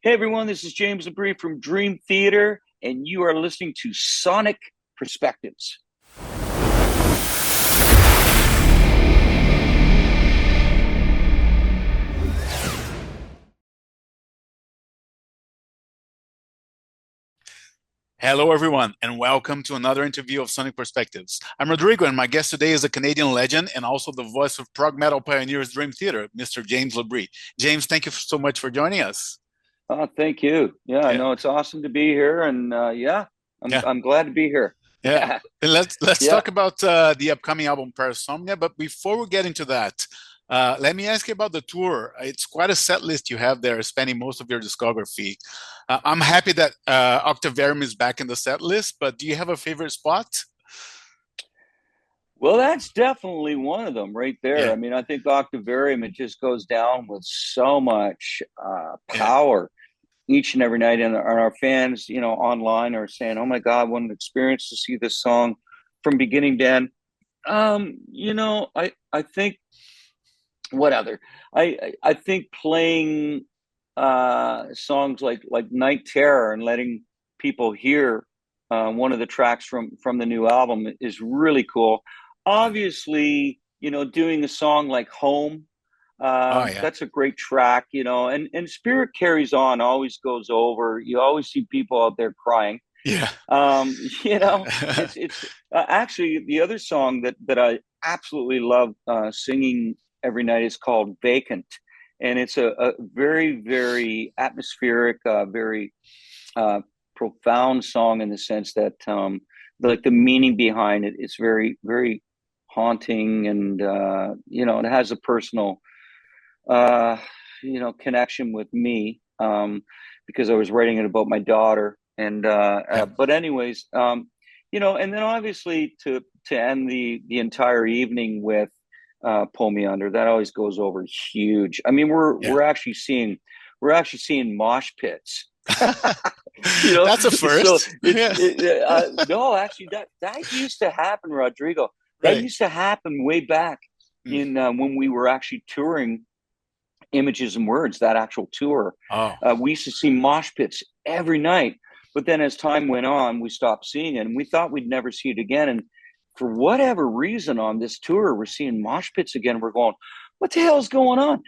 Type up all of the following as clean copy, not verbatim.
Hey everyone, this is James LABRIE from Dream Theater, and you are listening to Sonic Perspectives. Hello, everyone, and welcome to another interview of Sonic Perspectives. I'm Rodrigo, and my guest today is a Canadian legend and also the voice of prog metal pioneers Dream Theater, Mr. James LABRIE. James, thank you so much for joining us. Thank you. Yeah, Yeah, no, it's awesome to be here, and yeah, I'm yeah, I'm glad to be here. yeah. Yeah, And let's yeah. talk about the upcoming album Parasomnia. But before we get into that, let me ask you about the tour. It's quite a set list you have there, spanning most of your discography. I'm happy that Octavarium is back in the set list, but do you have a favorite spot? Well, that's definitely one of them right there. Yeah, I mean, I think Octavarium, it just goes down with so much yeah. power each and every night, and our fans, online are saying, "Oh my God, what an experience to see this song from beginning to end." I think what other I think playing songs like Night Terror and letting people hear one of the tracks from the new album is really cool. Yeah. Obviously, doing a song like Home, Oh, yeah. that's a great track, and Spirit Carries On always goes over. You always see people out there crying. Yeah. um it's actually the other song that I absolutely love singing every night is called Vacant, and it's a very, very atmospheric, very uh profound song in the sense that like the meaning behind it is very, very haunting, and it has a personal uh, connection with me, because I was writing it about my daughter. And Yeah. but anyways, and then obviously to end the entire evening with "Pull Me Under." That always goes over huge. I mean, Yeah. we're actually seeing mosh pits. you know, That's a so first. it's Yeah. no, actually that used to happen, Rodrigo. That Right. used to happen way back Mm. in when we were actually touring Images and Words, that actual tour. Oh, We used to see mosh pits every night, but then as time went on, we stopped seeing it, and we thought we'd never see it again. And for whatever reason, on this tour, we're seeing mosh pits again. We're going, what the hell is going on?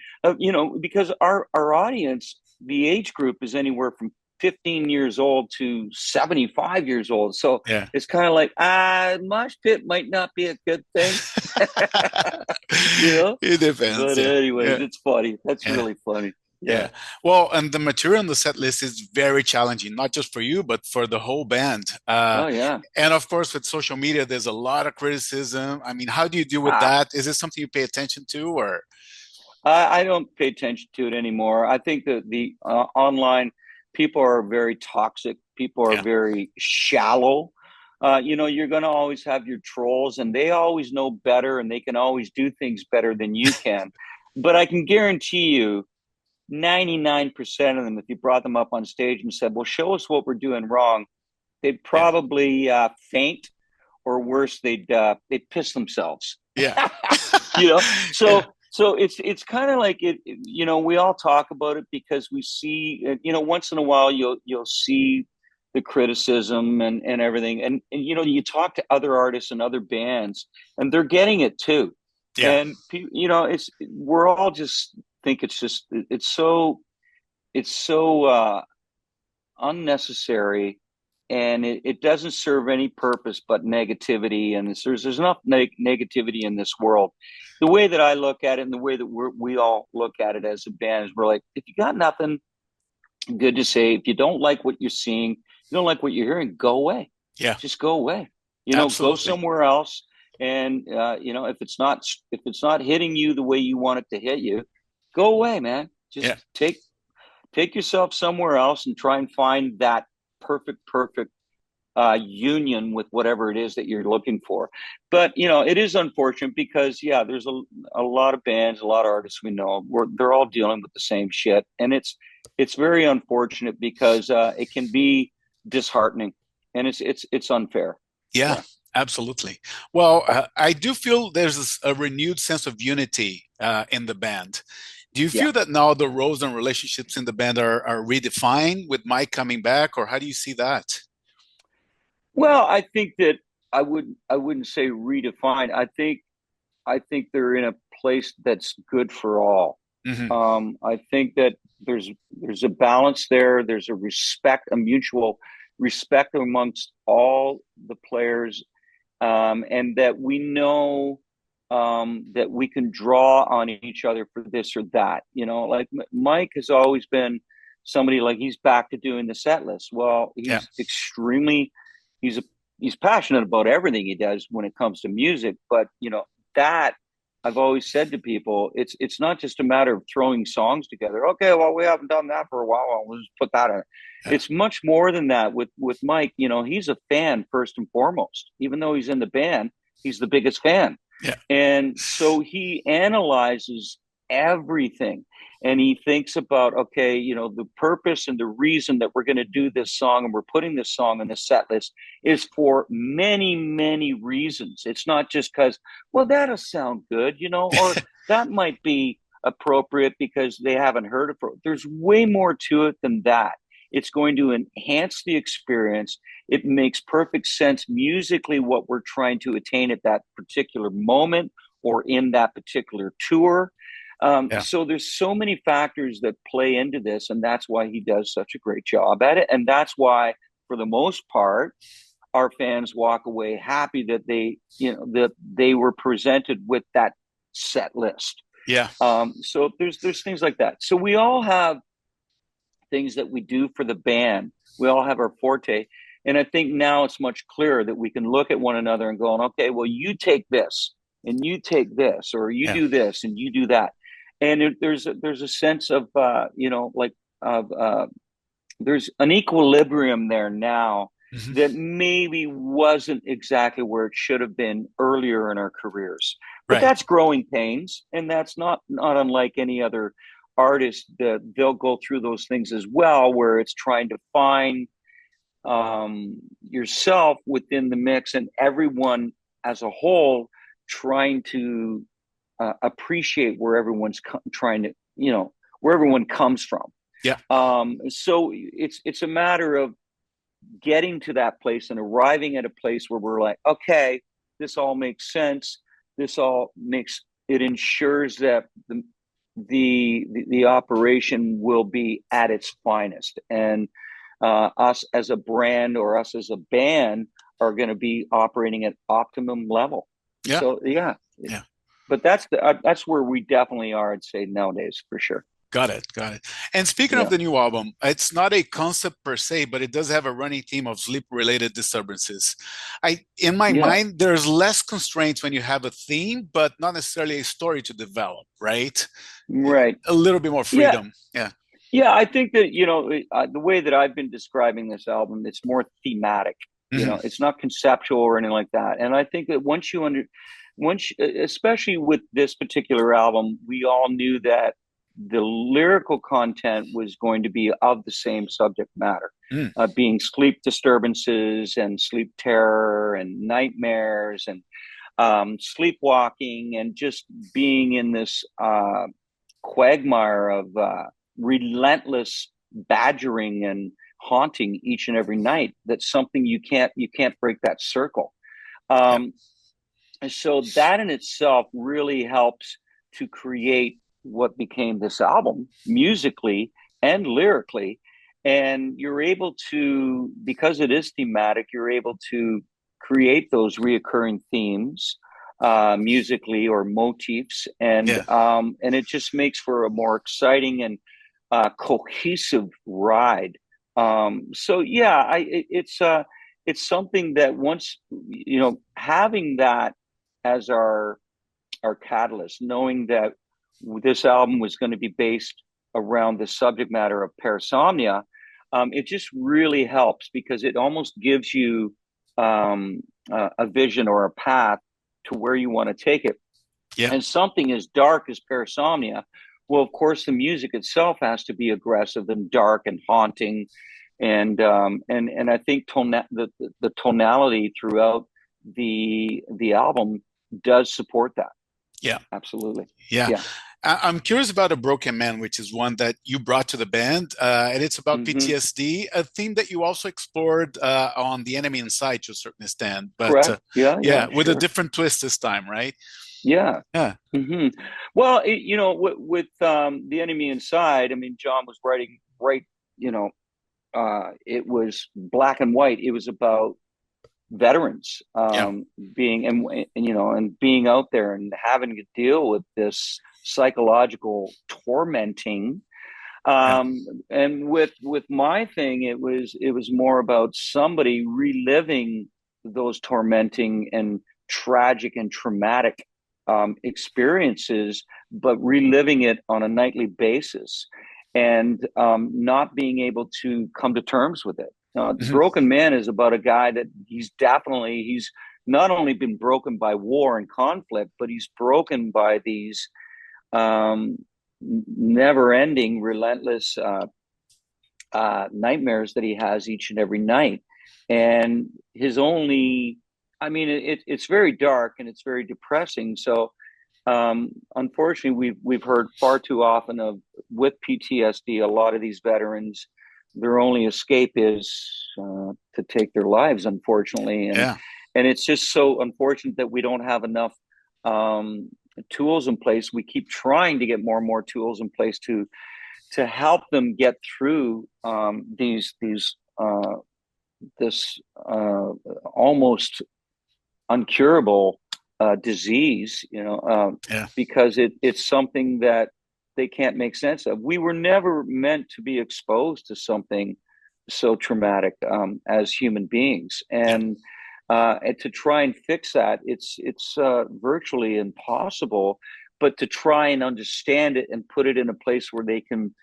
Because our audience, the age group is anywhere from 15 years old to 75 years old. So yeah. it's kind of like, mosh pit might not be a good thing, you know? It depends. But Yeah. anyways, Yeah. it's funny. That's Yeah. really funny. Yeah. Yeah. Well, and the material on the set list is very challenging, not just for you, but for the whole band. Oh yeah. And of course, with social media, there's a lot of criticism. I mean, how do you deal with Ah, that? Is it something you pay attention to, or? I don't pay attention to it anymore. I think that the online people are very toxic. People are Yeah. very shallow. You're going to always have your trolls, and they always know better, and they can always do things better than you can. But I can guarantee you, 99% of them, if you brought them up on stage and said, "Well, show us what we're doing wrong," they'd Yeah. probably faint, or worse, they'd piss themselves. Yeah. you know, Yeah. so it's kind of like we all talk about it because we see, once in a while you'll see the criticism and everything, and you talk to other artists and other bands, and they're getting it too. Yeah. And it's we're all just think it's so unnecessary, and it doesn't serve any purpose but negativity. And there's enough negativity in this world. The way that I look at it, and the way that we all look at it as a band, is we're like, if you got nothing good to say, if you don't like what you're seeing, you don't like what you're hearing, go away. Yeah. Just go away. Go Absolutely. somewhere else. And if it's not hitting you the way you want it to hit you, go away, man. Yeah. Just take yourself somewhere else and try and find that perfect union with whatever it is that you're looking for. But it is unfortunate because, yeah, there's a lot of bands, a lot of artists we know, they're all dealing with the same shit, and it's very unfortunate because it can be disheartening, and it's unfair. Yeah, Yeah. absolutely. Well, I do feel there's a renewed sense of unity in the band. Do you Yeah. feel that now the roles and relationships in the band are redefined with Mike coming back, or how do you see that? Well, I think that I wouldn't say redefined. I think they're in a place that's good for all. Hmm. I think that there's a balance there. There's a respect, a mutual respect amongst all the players, and that we know that we can draw on each other for this or that. You know, like Mike has always been somebody like he's back to doing the set list. Well, Yeah. he's a he's passionate about everything he does when it comes to music, but you know that I've always said to people, it's not just a matter of throwing songs together. Okay, well, we haven't done that for a while. We'll just put that in. Yeah. It's much more than that with Mike. You know, he's a fan first and foremost. Even though he's in the band, he's the biggest fan. Yeah. And so he analyzes everything and he thinks about, okay, you know, the purpose and the reason that we're going to do this song and we're putting this song in the set list is for many, many reasons. It's not just because, well, that'll sound good, you know, or that might be appropriate because they haven't heard it. There's way more to it than that. It's going to enhance the experience. It makes perfect sense musically what we're trying to attain at that particular moment or in that particular tour. Yeah. So there's so many factors that play into this, and that's why he does such a great job at it. And that's why, for the most part, our fans walk away happy that they were presented with that set list. Yeah. So there's things like that. So we all have things that we do for the band. We all have our forte. And I think now it's much clearer that we can look at one another and go, okay, well, you take this and you take this, or you Yeah. do this and you do that. And there's a sense of, there's an equilibrium there now Hmm. that maybe wasn't exactly where it should have been earlier in our careers. But Right. that's growing pains, and that's not unlike any other artist. That they'll go through those things as well, where it's trying to find yourself within the mix, and everyone as a whole trying to appreciate where everyone's trying to, you know, where everyone comes from. Yeah. So it's a matter of getting to that place and arriving at a place where we're like, okay, this all makes sense. This all makes it ensures that the operation will be at its finest, and us as a brand or us as a band are going to be operating at optimum level. Yeah. So yeah, Yeah. but that's where we definitely are, I'd say, nowadays, for sure. Got it. Got it. And speaking of Yeah. the new album, it's not a concept per se, but it does have a running theme of sleep-related disturbances. In my Yeah. mind, there's less constraints when you have a theme, but not necessarily a story to develop, right? Right. A little bit more Yeah. freedom. Yeah. Yeah. I think that, you know, the way that I've been describing this album, it's more thematic. You know, Hmm. it's not conceptual or anything like that. And I think that especially with this particular album, we all knew that the lyrical content was going to be of the same subject matter, Mm. being sleep disturbances and sleep terror and nightmares and sleepwalking and just being in this quagmire of relentless badgering and haunting each and every night. That's something you can't break that circle. Yeah. And so that in itself really helps to create what became this album musically and lyrically. And you're able to, because it is thematic, you're able to create those reoccurring themes musically, or motifs, Yeah. and it just makes for a more exciting and cohesive ride. So yeah, it's something that once, you know, having that as our catalyst, knowing that this album was going to be based around the subject matter of parasomnia, it just really helps because it almost gives you a vision or a path to where you want to take it. Yeah. And something as dark as parasomnia, well, of course, the music itself has to be aggressive and dark and haunting, and I think the tonality throughout the album does support that. Yeah. Absolutely. Yeah. Yeah. I'm curious about A Broken Man, which is one that you brought to the band, and it's about Hmm. PTSD, a theme that you also explored on The Enemy Inside to a certain extent, but Correct. Yeah. Yeah. yeah, with a Sure. different twist this time, right? Yeah. Yeah. Hmm. Well, with the enemy inside, I mean, John was writing right. You know, it was black and white. It was about veterans Yeah. being and being out there and having to deal with this psychological tormenting. Yeah. And with my thing, it was more about somebody reliving those tormenting and tragic and traumatic experiences, but reliving it on a nightly basis, and not being able to come to terms with it. Mhm. Broken Man is about a guy that he's not only been broken by war and conflict, but he's broken by these um, never-ending, relentless nightmares that he has each and every night. And his only, I mean, it's very dark and it's very depressing. So, unfortunately, we've heard far too often of with PTSD. A lot of these veterans, their only escape is to take their lives, unfortunately, Yeah. and it's just so unfortunate that we don't have enough um, tools in place. We keep trying to get more and more tools in place to help them get through these this almost uncurable disease, Yeah. because it's something that they can't make sense of. We were never meant to be exposed to something so traumatic as human beings, Yeah. and to try and fix that, it's virtually impossible. But to try and understand it and put it in a place where they can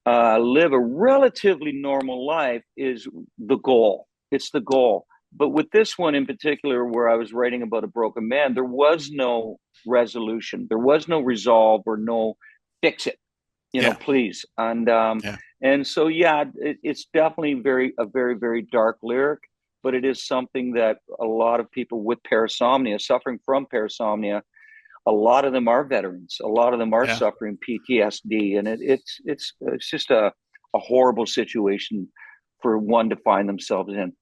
live a relatively normal life is the goal. It's the goal. But with this one in particular, where I was writing about a broken man, there was no resolution, there was no resolve, or no fix it, Yeah. please. Yeah. And so, yeah, it's definitely a very, very dark lyric, but it is something that a lot of people with parasomnia, suffering from parasomnia, a lot of them are veterans. A lot of them are Yeah. suffering PTSD, and it's just a horrible situation for one to find themselves in.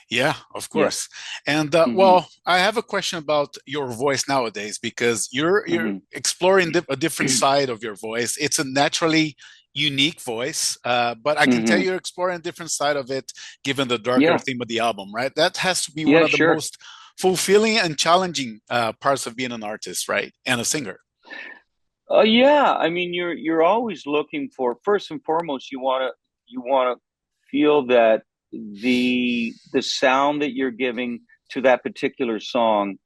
Yeah, of Yeah. course. And Hmm. well, I have a question about your voice nowadays because you're Hmm. exploring a different side of your voice. It's a naturally unique voice, but I can tell Hmm. you're exploring a different side of it, given the darker Yeah. theme of the album, right? That has to be one Yeah. of the Sure. most fulfilling and challenging parts of being an artist, right? And a singer. Yeah. I mean, you're always looking for, first and foremost, you want to feel that the sound that you're giving to that particular song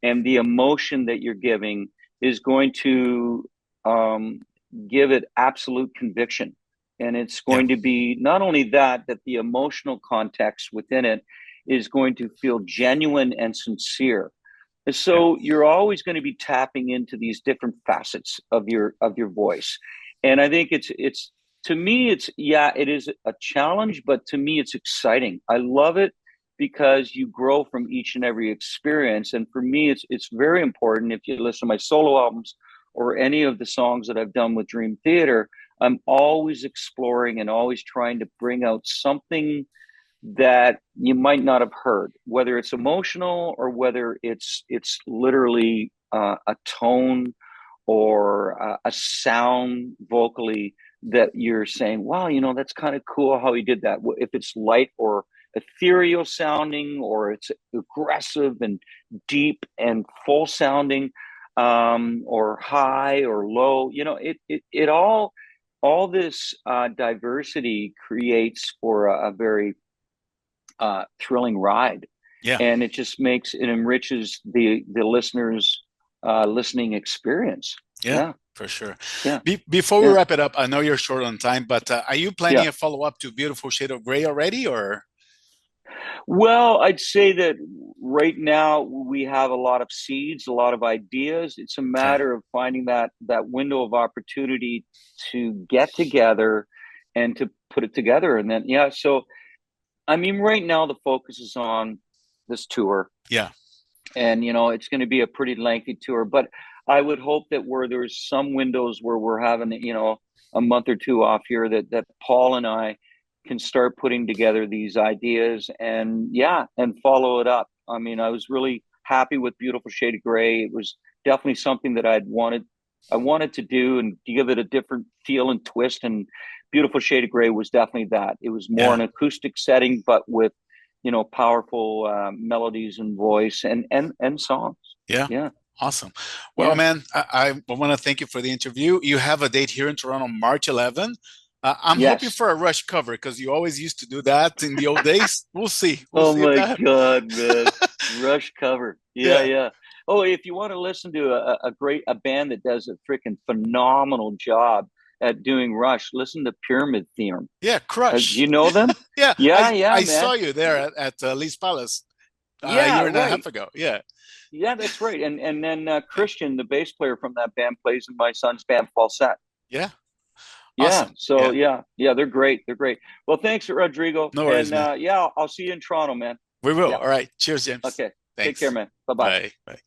and the emotion that you're giving is going to um, give it absolute conviction. And it's Yeah, going to be not only that the emotional context within it is going to feel genuine and sincere. yeah, So you're always going to be tapping into these different facets of your voice. And I think it's to me, it's, yeah, it is a challenge, but to me it's exciting. I love it because you grow from each and every experience. And for me, it's very important. If you listen to my solo albums or any of the songs that I've done with Dream Theater, I'm always exploring and always trying to bring out something that you might not have heard, whether it's emotional or whether it's literally a tone or a sound vocally that you're saying, wow, that's kind of cool how he did that. If it's light or ethereal sounding, or it's aggressive and deep and full sounding, or high or low, it all this diversity creates for a very thrilling ride, yeah, and it enriches the listeners' listening experience. yeah, Yeah, for sure. yeah, Before we yeah, wrap it up, I know you're short on time, but are you planning yeah. a follow up to Beautiful Shade of Grey already, or? Well, I'd say that right now we have a lot of seeds, a lot of ideas. It's a Okay. matter of finding that window of opportunity to get together and to put it together, and then, yeah. So I mean, right now the focus is on this tour, Yeah. and it's going to be a pretty lengthy tour, but I would hope that where there's some windows where we're having, a month or two off here, that Paul and I can start putting together these ideas and follow it up. I mean, I was really happy with Beautiful Shade of Gray. It was definitely something that I wanted to do and give it a different feel and twist. And Beautiful Shade of Gray was definitely that. It was more Yeah. an acoustic setting, but with, powerful melodies and voice and songs. Yeah. Yeah. Awesome. Well, Yeah. man, I want to thank you for the interview. You have a date here in Toronto, March 11. I'm hoping Yes. for a Rush cover because you always used to do that in the old days. We'll see. We'll Oh see if my that. God, man. Rush cover. Yeah, Yeah. yeah. Oh, if you want to listen to a band that does a freaking phenomenal job at doing Rush, listen to Pyramid Theorem. Yeah. Do you Crush. know them? Yeah. Yeah, yeah, I saw man. you there at Lee's Palace a Yeah, year and a half right. ago. Yeah. Yeah, that's right. And then Christian, the bass player from that band, plays in my son's band Falsette. Yeah. Yeah. Awesome. So Yeah. yeah, they're great. They're great. Well, thanks, Rodrigo. No worries, And man. yeah, I'll see you in Toronto, man. We will. Yeah. All right. Cheers, James. Okay. Take care, Thanks. man. Bye bye. Bye. Bye.